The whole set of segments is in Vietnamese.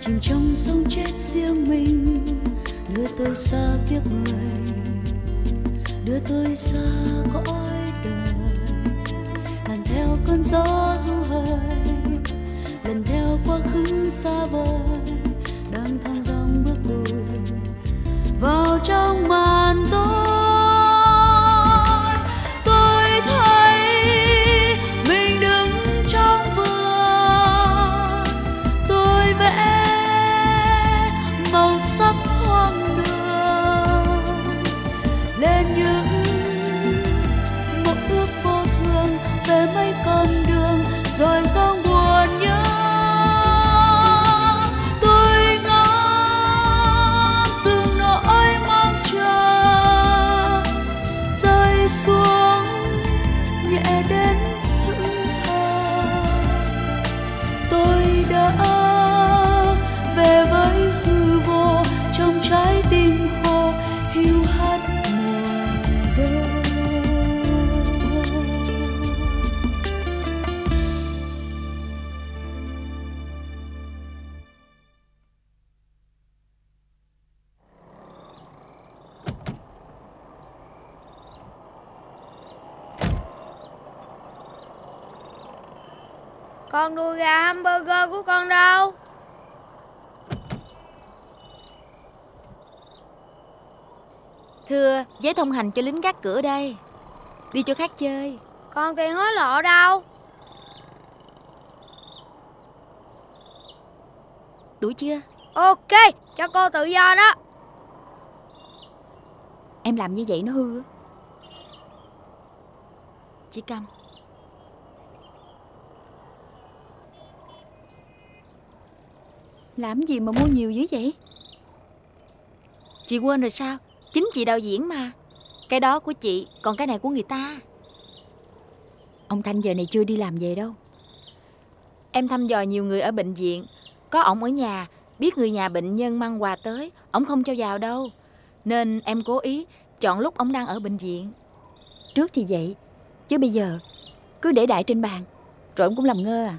chìm trong sống chết riêng mình, đưa tôi xa kiếp người, đưa tôi xa cõi đời. Lần theo cơn gió du hơi, lần theo quá khứ xa vời, đang thong dong bước lùi vào trong màn tối. Tôi thấy mình đứng trong vườn, tôi vẽ màu sắc hoang đường lên những một ước vô thường về mấy con đường rồi không buồn nhớ. Tôi ngắm từng nỗi mong chờ rơi xuống nhẹ đến hững hờ. Tôi đã về với hư vô trong trái tim khô hiu hắt mùa đông. Con đùi gà hamburger của con đâu? Thưa, giấy thông hành cho lính gác cửa đây. Đi cho khách chơi. Còn tiền hối lộ đâu? Đủ chưa? Ok, cho cô tự do đó. Em làm như vậy nó hư. Chị Cầm. Làm gì mà mua nhiều dữ vậy? Chị quên rồi sao? Chính chị đạo diễn mà. Cái đó của chị, còn cái này của người ta. Ông Thanh giờ này chưa đi làm về đâu. Em thăm dò nhiều người ở bệnh viện. Có ổng ở nhà, biết người nhà bệnh nhân mang quà tới, ổng không cho vào đâu. Nên em cố ý chọn lúc ổng đang ở bệnh viện. Trước thì vậy, chứ bây giờ cứ để đại trên bàn, rồi ổng cũng làm ngơ à.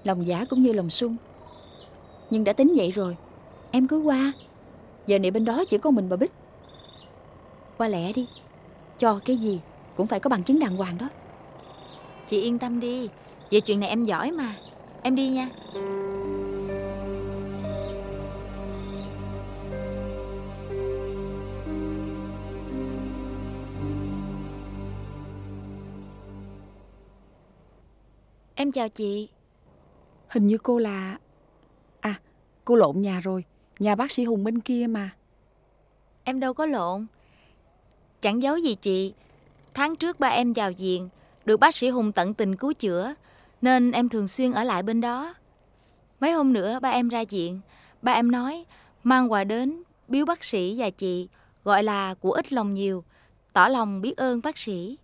Lòng giả cũng như lòng sung. Nhưng đã tính vậy rồi, em cứ qua. Giờ này bên đó chỉ có mình bà Bích. Qua lẹ đi. Cho cái gì cũng phải có bằng chứng đàng hoàng đó. Chị yên tâm đi, về chuyện này em giỏi mà. Em đi nha. Em chào chị. Hình như cô là... À, cô lộn nhà rồi. Nhà bác sĩ Hùng bên kia mà. Em đâu có lộn. Chẳng giấu gì chị. Tháng trước ba em vào viện, được bác sĩ Hùng tận tình cứu chữa, nên em thường xuyên ở lại bên đó. Mấy hôm nữa ba em ra viện, ba em nói mang quà đến biếu bác sĩ và chị, gọi là của ít lòng nhiều, tỏ lòng biết ơn bác sĩ.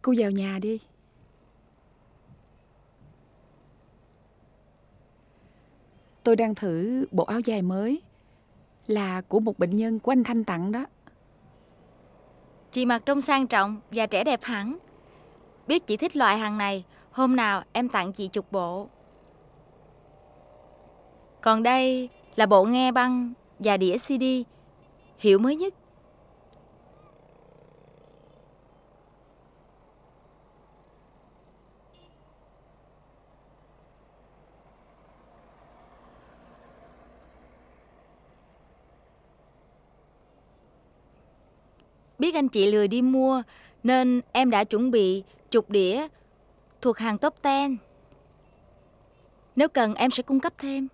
Cô vào nhà đi. Tôi đang thử bộ áo dài mới, là của một bệnh nhân của anh Thanh tặng đó. Chị mặc trông sang trọng và trẻ đẹp hẳn. Biết chị thích loại hàng này, hôm nào em tặng chị chục bộ. Còn đây là bộ nghe băng và đĩa CD, hiệu mới nhất. Biết anh chị lười đi mua, nên em đã chuẩn bị chục đĩa thuộc hàng top 10. Nếu cần em sẽ cung cấp thêm.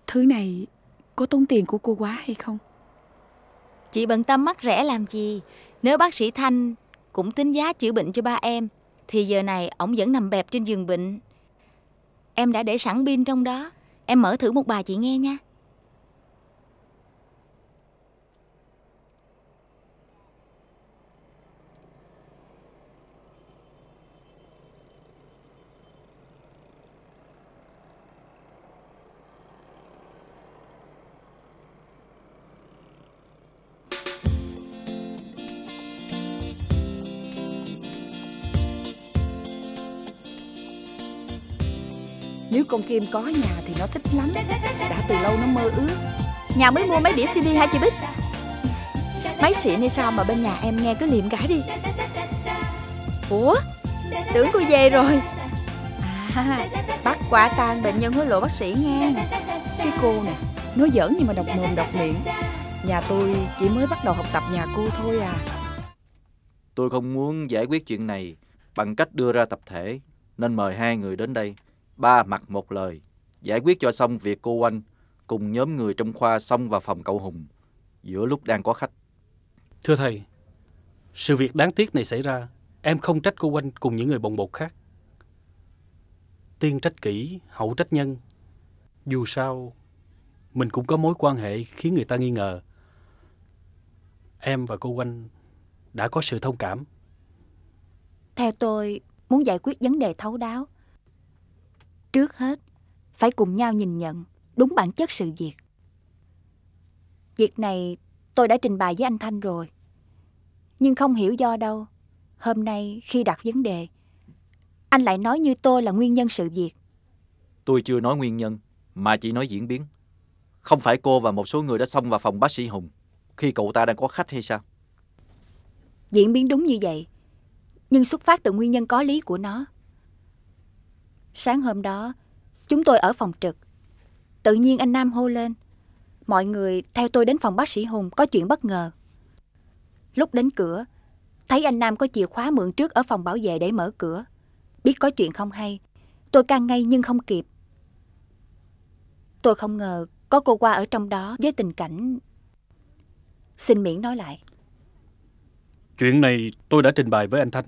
Thứ này có tốn tiền của cô quá hay không? Chị bận tâm mắc rẻ làm gì? Nếu bác sĩ Thanh cũng tính giá chữa bệnh cho ba em, thì giờ này ổng vẫn nằm bẹp trên giường bệnh. Em đã để sẵn pin trong đó. Em mở thử một bài chị nghe nha. Nếu con Kim có nhà thì nó thích lắm. Đã từ lâu nó mơ ước. Nhà mới mua mấy đĩa CD hả chị Bích? Máy xịn hay sao mà bên nhà em nghe cứ liệm gãi đi. Ủa, tưởng cô về rồi. À, bắt quả tang bệnh nhân hối lộ bác sĩ nghe. Cái cô nè, nói giỡn nhưng mà độc mồm độc miệng. Nhà tôi chỉ mới bắt đầu học tập nhà cô thôi à. Tôi không muốn giải quyết chuyện này bằng cách đưa ra tập thể, nên mời hai người đến đây, ba mặt một lời, giải quyết cho xong việc cô Oanh cùng nhóm người trong khoa xông vào phòng cậu Hùng giữa lúc đang có khách. Thưa thầy, sự việc đáng tiếc này xảy ra, em không trách cô Oanh cùng những người bồng bột khác. Tiên trách kỷ, hậu trách nhân. Dù sao, mình cũng có mối quan hệ khiến người ta nghi ngờ. Em và cô Oanh đã có sự thông cảm. Theo tôi, muốn giải quyết vấn đề thấu đáo, trước hết phải cùng nhau nhìn nhận đúng bản chất sự việc. Việc này tôi đã trình bày với anh Thanh rồi. Nhưng không hiểu do đâu, hôm nay khi đặt vấn đề, anh lại nói như tôi là nguyên nhân sự việc. Tôi chưa nói nguyên nhân, mà chỉ nói diễn biến. Không phải cô và một số người đã xông vào phòng bác sĩ Hùng khi cậu ta đang có khách hay sao? Diễn biến đúng như vậy, nhưng xuất phát từ nguyên nhân có lý của nó. Sáng hôm đó, chúng tôi ở phòng trực. Tự nhiên anh Nam hô lên. Mọi người theo tôi đến phòng bác sĩ Hùng có chuyện bất ngờ. Lúc đến cửa, thấy anh Nam có chìa khóa mượn trước ở phòng bảo vệ để mở cửa. Biết có chuyện không hay, tôi can ngay nhưng không kịp. Tôi không ngờ có cô qua ở trong đó với tình cảnh... Xin miễn nói lại. Chuyện này tôi đã trình bày với anh Thanh.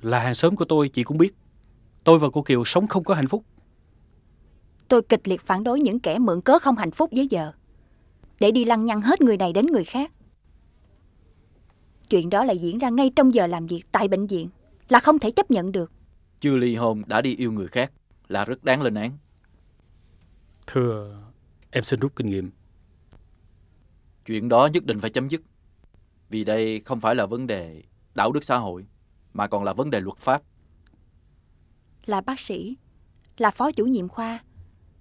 Là hàng xóm của tôi, chị cũng biết. Tôi và cô Kiều sống không có hạnh phúc. Tôi kịch liệt phản đối những kẻ mượn cớ không hạnh phúc với vợ để đi lăng nhăng hết người này đến người khác. Chuyện đó lại diễn ra ngay trong giờ làm việc tại bệnh viện, là không thể chấp nhận được. Chưa ly hôn đã đi yêu người khác là rất đáng lên án. Thưa, em xin rút kinh nghiệm. Chuyện đó nhất định phải chấm dứt. Vì đây không phải là vấn đề đạo đức xã hội, mà còn là vấn đề luật pháp. Là bác sĩ, là phó chủ nhiệm khoa,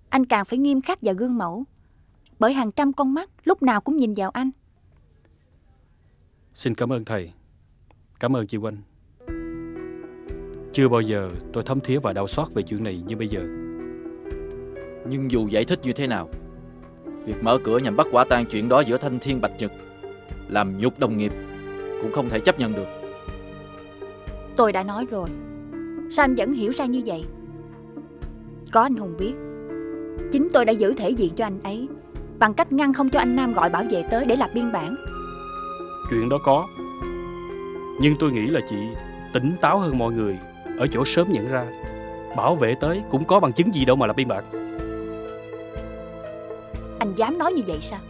anh càng phải nghiêm khắc và gương mẫu. Bởi hàng trăm con mắt lúc nào cũng nhìn vào anh. Xin cảm ơn thầy. Cảm ơn chị Oanh. Chưa bao giờ tôi thấm thía và đau xót về chuyện này như bây giờ. Nhưng dù giải thích như thế nào, việc mở cửa nhằm bắt quả tang chuyện đó giữa Thanh Thiên Bạch Nhật, làm nhục đồng nghiệp, cũng không thể chấp nhận được. Tôi đã nói rồi, sao anh vẫn hiểu ra như vậy? Có anh Hùng biết, chính tôi đã giữ thể diện cho anh ấy bằng cách ngăn không cho anh Nam gọi bảo vệ tới để lập biên bản. Chuyện đó có. Nhưng tôi nghĩ là chị tỉnh táo hơn mọi người ở chỗ sớm nhận ra bảo vệ tới cũng có bằng chứng gì đâu mà lập biên bản. Anh dám nói như vậy sao?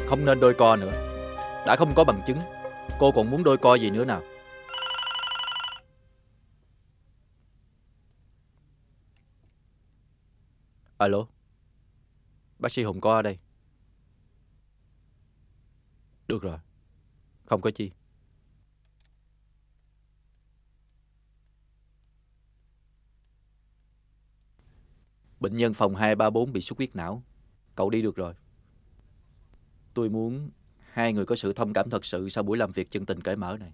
Không nên đôi co nữa. Đã không có bằng chứng, cô còn muốn đôi co gì nữa nào? Alo, bác sĩ Hùng có ở đây. Được rồi, không có chi. Bệnh nhân phòng 234 bị xuất huyết não. Cậu đi được rồi. Tôi muốn hai người có sự thông cảm thật sự sau buổi làm việc chân tình cởi mở này.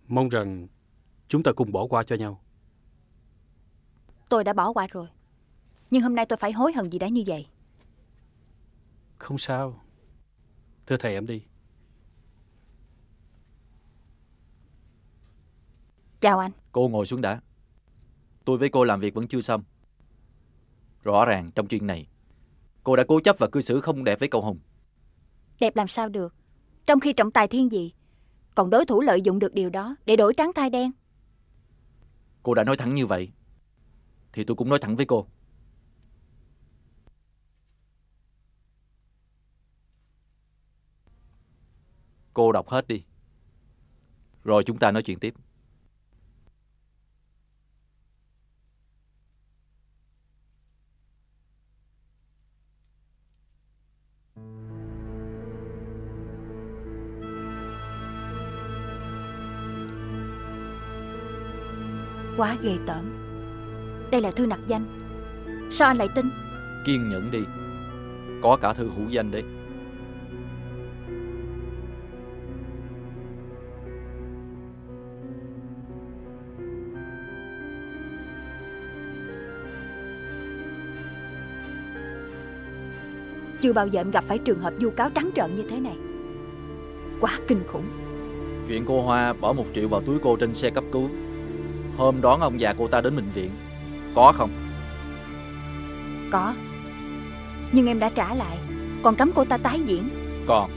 Mong rằng chúng ta cùng bỏ qua cho nhau. Tôi đã bỏ qua rồi, nhưng hôm nay tôi phải hối hận vì đã như vậy. Không sao. Thưa thầy, em đi. Chào anh. Cô ngồi xuống đã. Tôi với cô làm việc vẫn chưa xong. Rõ ràng trong chuyện này, cô đã cố chấp và cư xử không đẹp với cậu Hùng. Đẹp làm sao được, trong khi trọng tài thiên vị, còn đối thủ lợi dụng được điều đó để đổi trắng thay đen. Cô đã nói thẳng như vậy, thì tôi cũng nói thẳng với cô. Cô đọc hết đi, rồi chúng ta nói chuyện tiếp. Quá ghê tởm. Đây là thư nặc danh. Sao anh lại tin? Kiên nhẫn đi, có cả thư hữu danh đấy. Chưa bao giờ em gặp phải trường hợp vu cáo trắng trợn như thế này. Quá kinh khủng. Chuyện cô Hoa bỏ 1 triệu vào túi cô trên xe cấp cứu hôm đón ông già cô ta đến bệnh viện, có không? Có. Nhưng em đã trả lại, còn cấm cô ta tái diễn. Còn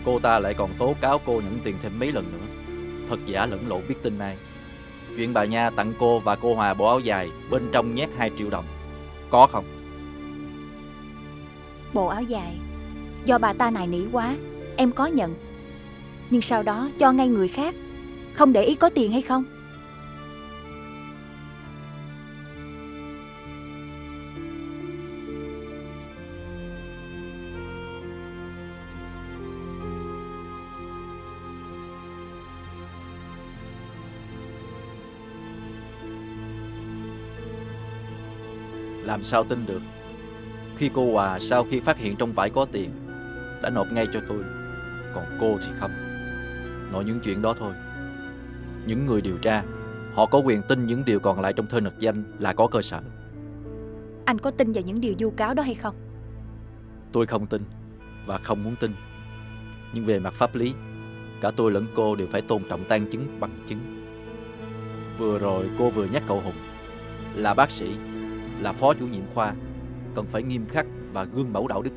cô ta lại còn tố cáo cô nhận tiền thêm mấy lần nữa. Thật giả lẫn lộn biết tin ai. Chuyện bà Nha tặng cô và cô Hòa bộ áo dài, bên trong nhét 2 triệu đồng, có không? Bộ áo dài do bà ta nài nỉ quá, em có nhận. Nhưng sau đó cho ngay người khác, không để ý có tiền hay không. Làm sao tin được khi cô Hòa sau khi phát hiện trong vải có tiền đã nộp ngay cho tôi, còn cô thì không. Nói những chuyện đó thôi. Những người điều tra họ có quyền tin những điều còn lại trong thư nặc danh là có cơ sở. Anh có tin vào những điều vu cáo đó hay không? Tôi không tin và không muốn tin. Nhưng về mặt pháp lý, cả tôi lẫn cô đều phải tôn trọng tang chứng bằng chứng. Vừa rồi cô vừa nhắc cậu Hùng là bác sĩ, là phó chủ nhiệm khoa, cần phải nghiêm khắc và gương mẫu đạo đức,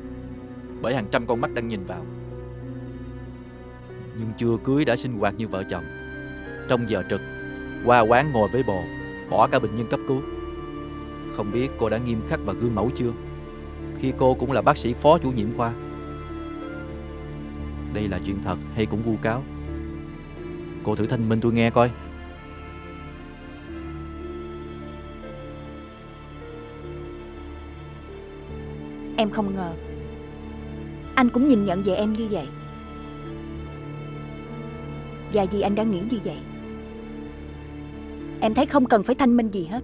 bởi hàng trăm con mắt đang nhìn vào. Nhưng chưa cưới đã sinh hoạt như vợ chồng, trong giờ trực qua quán ngồi với bồ, bỏ cả bệnh nhân cấp cứu. Không biết cô đã nghiêm khắc và gương mẫu chưa, khi cô cũng là bác sĩ phó chủ nhiệm khoa? Đây là chuyện thật hay cũng vu cáo? Cô thử thanh minh tôi nghe coi. Em không ngờ anh cũng nhìn nhận về em như vậy. Và vì anh đã nghĩ như vậy, em thấy không cần phải thanh minh gì hết.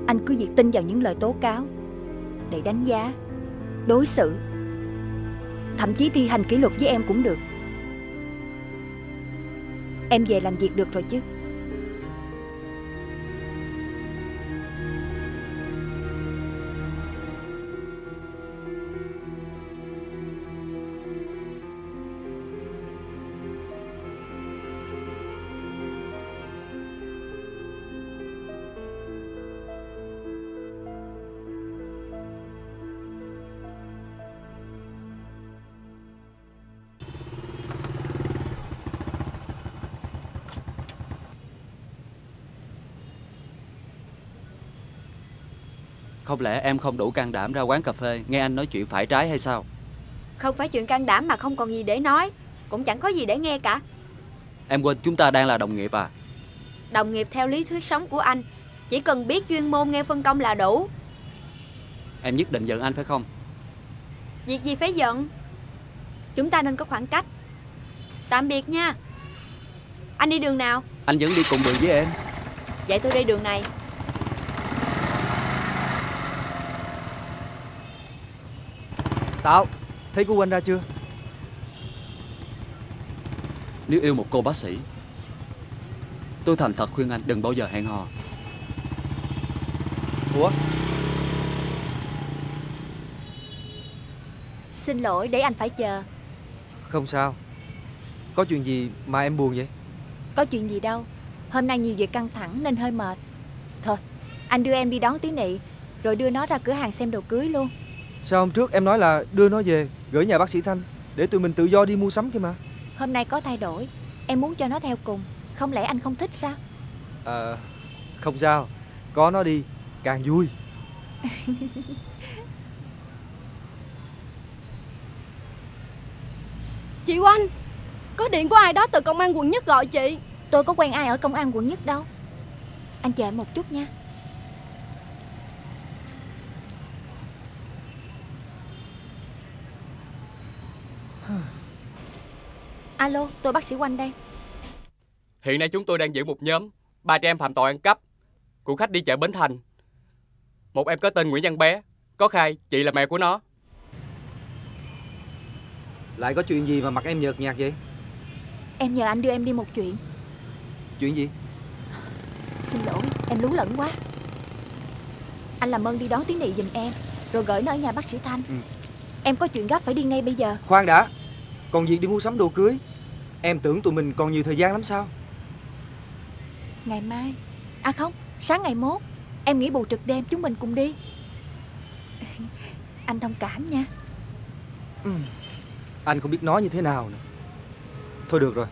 Anh cứ việc tin vào những lời tố cáo để đánh giá, đối xử, thậm chí thi hành kỷ luật với em cũng được. Em về làm việc được rồi chứ? Không lẽ em không đủ can đảm ra quán cà phê nghe anh nói chuyện phải trái hay sao? Không phải chuyện can đảm mà không còn gì để nói, cũng chẳng có gì để nghe cả. Em quên chúng ta đang là đồng nghiệp à? Đồng nghiệp theo lý thuyết sống của anh, chỉ cần biết chuyên môn nghe phân công là đủ. Em nhất định giận anh phải không? Việc gì phải giận. Chúng ta nên có khoảng cách. Tạm biệt nha. Anh đi đường nào? Anh vẫn đi cùng đường với em. Vậy tôi đi đường này. Tạo, thấy cô Quanh ra chưa? Nếu yêu một cô bác sĩ, tôi thành thật khuyên anh đừng bao giờ hẹn hò. Ủa? Xin lỗi để anh phải chờ. Không sao. Có chuyện gì mà em buồn vậy? Có chuyện gì đâu. Hôm nay nhiều việc căng thẳng nên hơi mệt. Thôi, anh đưa em đi đón tí nị, rồi đưa nó ra cửa hàng xem đồ cưới luôn. Sao hôm trước em nói là đưa nó về, gửi nhà bác sĩ Thanh, để tụi mình tự do đi mua sắm kia mà. Hôm nay có thay đổi. Em muốn cho nó theo cùng. Không lẽ anh không thích sao? Không sao. Có nó đi, càng vui. Chị Oanh, có điện của ai đó từ công an quận Nhất gọi chị. Tôi có quen ai ở công an quận Nhất đâu. Anh chờ em một chút nha. Alo, tôi bác sĩ Oanh đây. Hiện nay chúng tôi đang giữ một nhóm 3 trẻ em phạm tội ăn cắp của khách đi chợ Bến Thành. Một em có tên Nguyễn Văn Bé có khai chị là mẹ của nó. Lại có chuyện gì mà mặt em nhợt nhạt vậy? Em nhờ anh đưa em đi một chuyện. Chuyện gì? Xin lỗi, em lú lẫn quá. Anh làm ơn đi đón Tiến Nị giùm em, rồi gửi nó ở nhà bác sĩ Thanh. Em có chuyện gấp phải đi ngay bây giờ. Khoan đã, còn việc đi mua sắm đồ cưới, em tưởng tụi mình còn nhiều thời gian lắm sao? Ngày mai, à không, sáng ngày mốt em nghỉ bù trực đêm, chúng mình cùng đi. Anh thông cảm nha. Anh không biết nói như thế nào nữa. Thôi được rồi,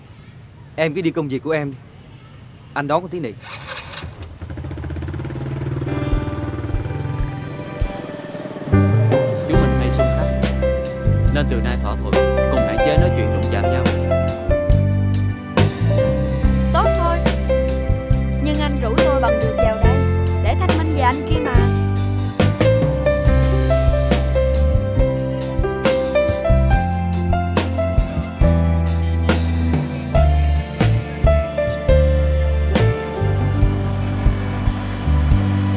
em cứ đi công việc của em đi. Anh đón con Tiến Nị. Chúng mình hay xung khắc, nên từ nay thỏa thuận cùng hạn chế nói chuyện đụng chạm nhau. Tốt thôi, nhưng anh rủ tôi bằng được vào đây để thanh minh về anh kia mà.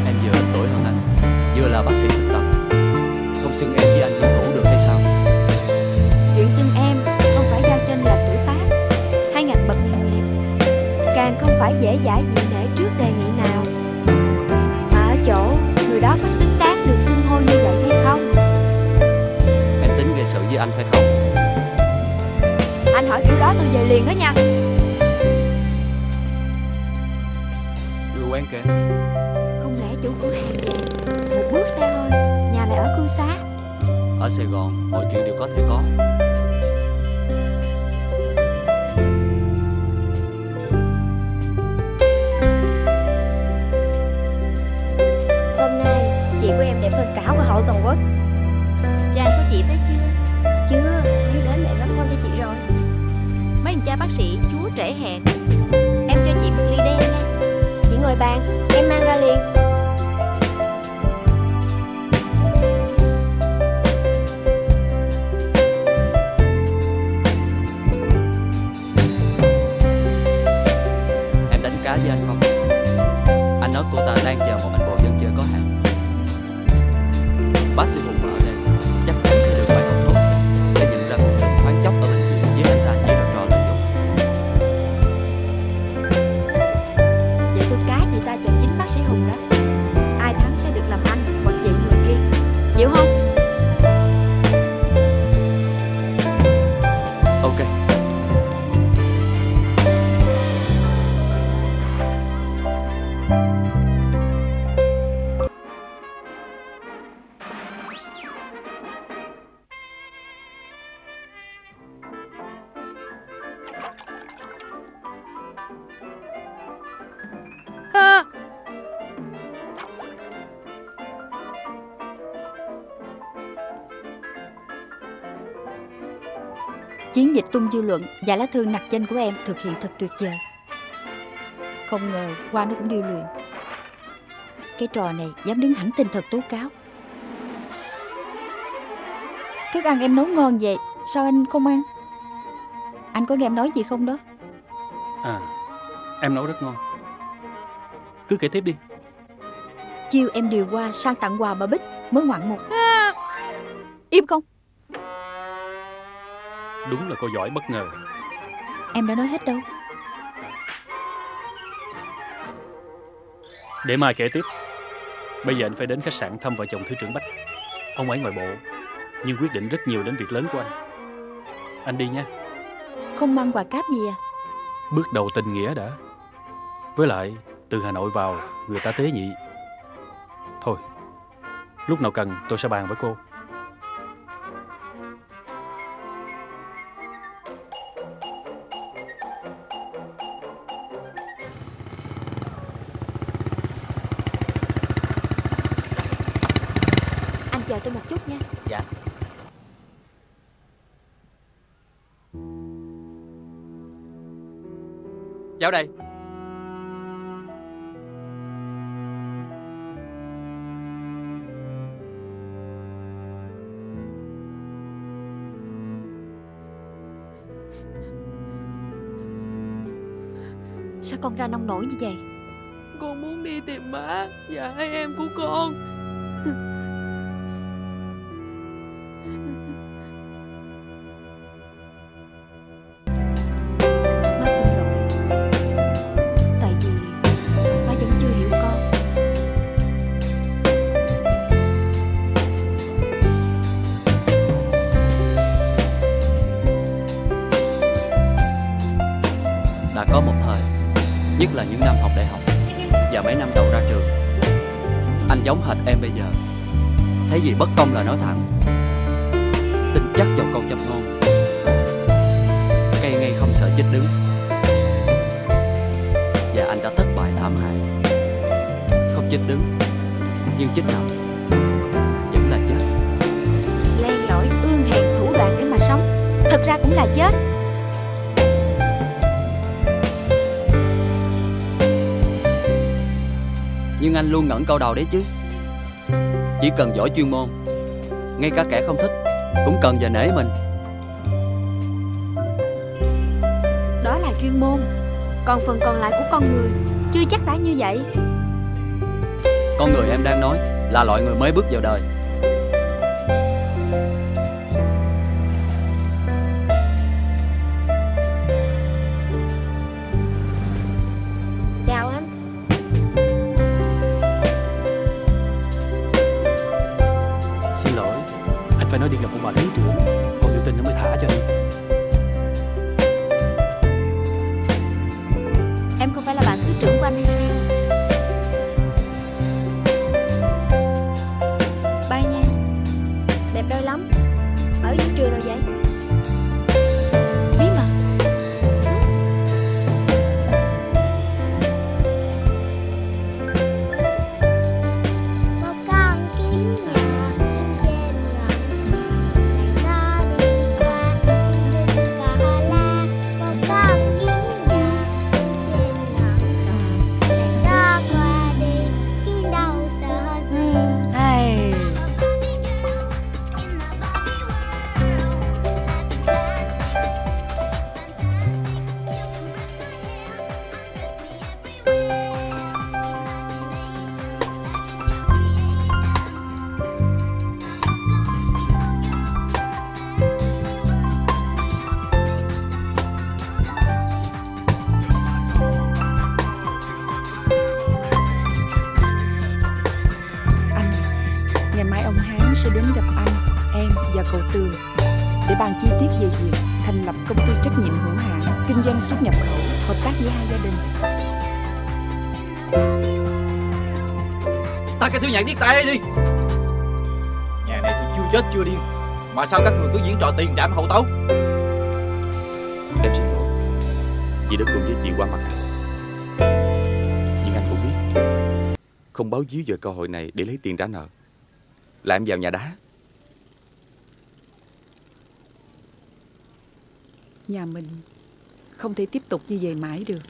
Em vừa ít tuổi hơn anh, vừa là bác sĩ thực tập, không xưng em với anh như cũ được hay sao? Chuyện xưng em không phải giao trên là tuổi tác hay ngạch bậc nghề nghiệp, càng không phải dễ dãi dị nể trước đề nghị nào. Mà ở chỗ người đó có xứng đáng được xưng hô như vậy hay không? Em tính gây sự với anh phải không? Anh hỏi kiểu đó tôi về liền đó nha. Người quen kìa. Không lẽ chủ cửa hàng vàng một bước xe thôi, nhà lại ở cư xá? Ở Sài Gòn mọi chuyện đều có thể có. Hôm nay chị của em đẹp hơn cả hoa hậu toàn quốc. Cha anh của chị tới chưa? Chưa, nếu đến lại nó phone cho chị rồi. Mấy anh cha bác sĩ chúa trễ hẹn. Em cho chị một ly đen nha. Chị ngồi bàn, em mang ra liền. Em đánh cá với anh không? Anh nói cô ta đang chờ một anh bộ dân chơi có hàng. Bác sĩ Hùng ở đây chắc chắn sẽ được bài học tốt để nhận ra cuộc tình thoáng chốc ở bệnh viện với anh ta chỉ là trò lợi dụng. Vậy tôi cá chị ta cho chính bác sĩ Hùng đó. Ai thắng sẽ được làm anh hoặc chị người kia. Chịu không? Ok. Ha! Chiến dịch tung dư luận và lá thư nặc danh của em thực hiện thật tuyệt vời. Không ngờ qua nó cũng điêu luyện. Cái trò này dám đứng hẳn tên thật tố cáo. Thức ăn em nấu ngon vậy, sao anh không ăn? Anh có nghe em nói gì không đó? À, em nấu rất ngon. Cứ kể tiếp đi. Chiều em điều qua sang tặng quà bà Bích mới ngoạn một. Im không? Đúng là cô giỏi bất ngờ. Em đã nói hết đâu. Để mai kể tiếp. Bây giờ anh phải đến khách sạn thăm vợ chồng Thứ trưởng Bách. Ông ấy ngoại bộ, nhưng quyết định rất nhiều đến việc lớn của anh. Anh đi nha. Không mang quà cáp gì à? Bước đầu tình nghĩa đã. Với lại từ Hà Nội vào người ta tế nhị. Thôi, lúc nào cần tôi sẽ bàn với cô. Anh chờ tôi một chút nha. Dạ. Cháu đây. Sao con ra nông nổi như vậy? Con muốn đi tìm má và hai em của con. Má xin lỗi. Tại vì má vẫn chưa hiểu con. Đã có một thời, nhất là những năm học đại học và mấy năm đầu ra trường, anh giống hệt em bây giờ. Thấy gì bất công là nói thẳng, tin chắc vào câu châm ngôn, cây ngay không sợ chết đứng. Và anh đã thất bại thảm hại. Không chết đứng, nhưng chết nằm vẫn là chết. Len lỏi ương hèn thủ đoạn để mà sống, thật ra cũng là chết. Nhưng anh luôn ngẩng cao đầu đấy chứ. Chỉ cần giỏi chuyên môn, ngay cả kẻ không thích cũng cần và nể mình. Đó là chuyên môn. Còn phần còn lại của con người chưa chắc đã như vậy. Con người em đang nói là loại người mới bước vào đời. Chào anh. Xin lỗi, anh phải nói đi gặp ông bà thứ trưởng, còn biểu tình nó mới thả cho đi. Em không phải là bạn thứ trưởng của anh hay sao? Bye nha. Đẹp đôi lắm. Ở giữa trường rồi vậy? Bí mật. Một con kiến nhỏ trên ngọn nó đi qua đừng có la. Một con kiến nhỏ trên ngọn nó qua đi kiến đâu sợ gì. Hay. Anh, ngày mai ông Hán sẽ đến gặp anh, em và cậu Tường để bàn chi tiết về việc thành lập công ty trách nhiệm hữu hạn kinh doanh xuất nhập khẩu, hợp tác với hai gia đình. Ta cái thứ nhạc điếc tai đi. Nhà này thì chưa chết chưa điên, mà sao các người cứ diễn trò tiền trảm hậu tấu? Em xin lỗi vì đã cùng với chị qua mặt anh. Nhưng anh cũng biết không báo díu giờ cơ hội này để lấy tiền trả nợ là em vào nhà đá. Nhà mình không thể tiếp tục như vậy mãi được.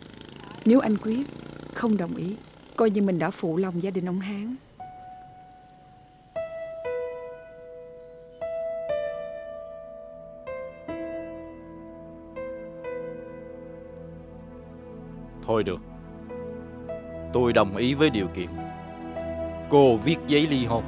Nếu anh quyết không đồng ý, coi như mình đã phụ lòng gia đình ông Hán. Thôi được, tôi đồng ý với điều kiện. Cô viết giấy ly hôn.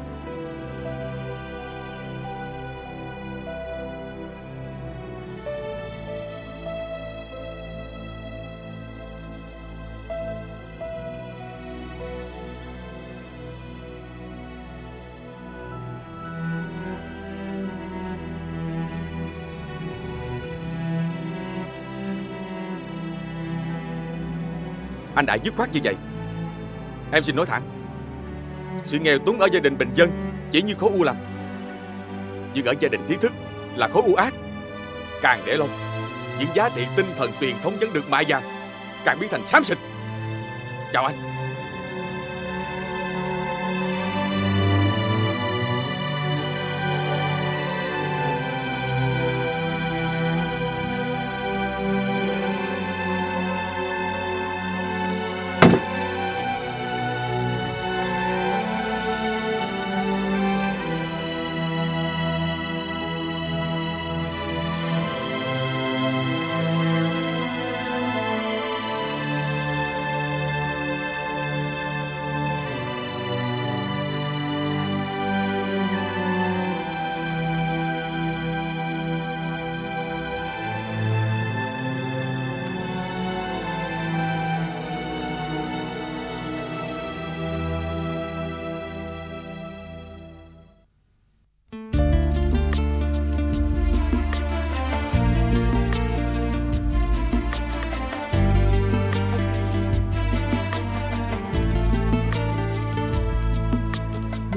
Anh đã dứt khoát như vậy. Em xin nói thẳng, sự nghèo túng ở gia đình bình dân chỉ như khối u lành, nhưng ở gia đình trí thức là khối u ác. Càng để lâu, những giá trị tinh thần truyền thống vẫn được mại vàng, càng biến thành xám xịt. Chào anh.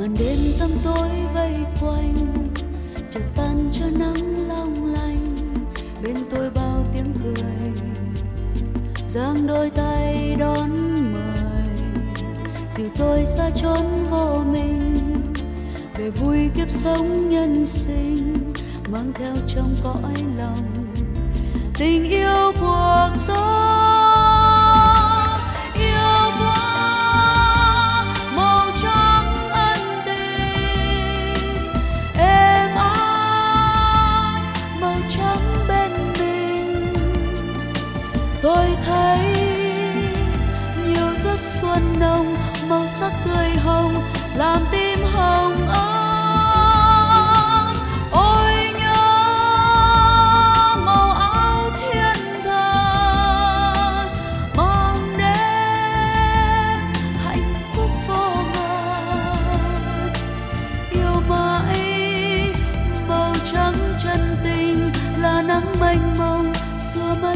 màn đêm tăm tối vây quanh, chợt tan cho nắng long lanh, bên tôi bao tiếng cười, giang đôi tay đón mời, dìu tôi xa chốn vô mình, về vui kiếp sống nhân sinh, mang theo trong cõi lòng tình yêu cuộc sống. Yêu quá màu trắng ân tình, êm ái màu trắng bên mình. Tôi thấy nhiều giấc xuân nồng, màu sắc tươi hồng làm tim hồng ấm. Ôi nhớ màu áo thiên thần, mang đến hạnh phúc vô ngần. Yêu mãi màu trắng chân tình là nắng mênh mông xua mất